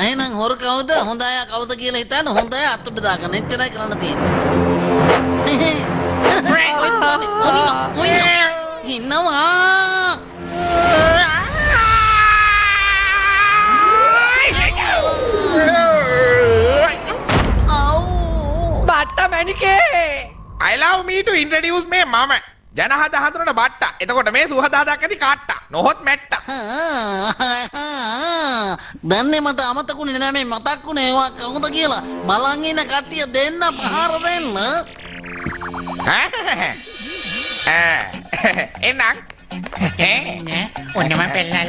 එහෙනම් හොර කවුද? හොඳ අය කවුද කියලා හිතන්න හොඳ අය අතුඩ දාගන්න. එච්චරයි කරන්න තියෙන්නේ. ඉන්නවා. බට්ට මැනිකේ. I love me to introduce me මම. ජනහද හඳුනන බට්ට. එතකොට මේ සුහදාදක් ඇති කාට්ටා. නොහොත් මැට්ටා. දැන්නේ මට අමතකුනේ නෑ මේ මතක්ුනේ ඒවා කවුද කියලා. බලන් ඉන්න කට්ටිය දෙන්න පහර දෙන්න. එන්නක්. ඔන්න මම පෙන්නලා.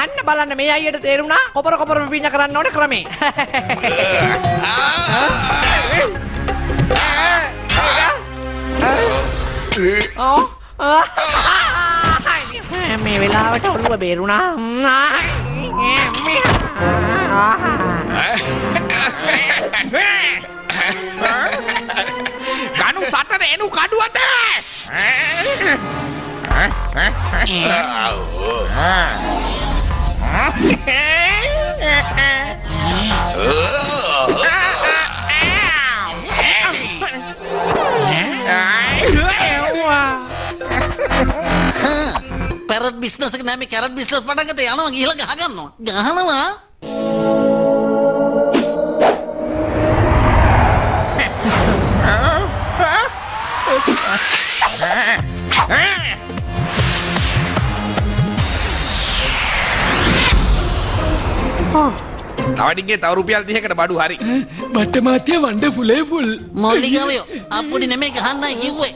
අන්න බලන්න මේ අයියට තේරුණා කොපර කොපර පිපිඤ්ඤ කරන්න ඕනේ ක්‍රමේ. මේ වෙලාවට ඔළුව බේරුණා. ගනු සටන එනු කඩුවට. පැරට් බිස්නස් එක නෑ මේ කැරට් බිස්නස් පටන් ගත්තා යනවා ගිහලා ගහනවා. තවඩින්ගේ තව රුපියල් 30කට බඩු හරි. බට්ට මාත්‍ය වන්ඩර්ෆුල් ඒ ෆුල්. මොල්ලි ගවයෝ අප්පුඩි නෙමෙයි ගහන්නයි කිව්වේ.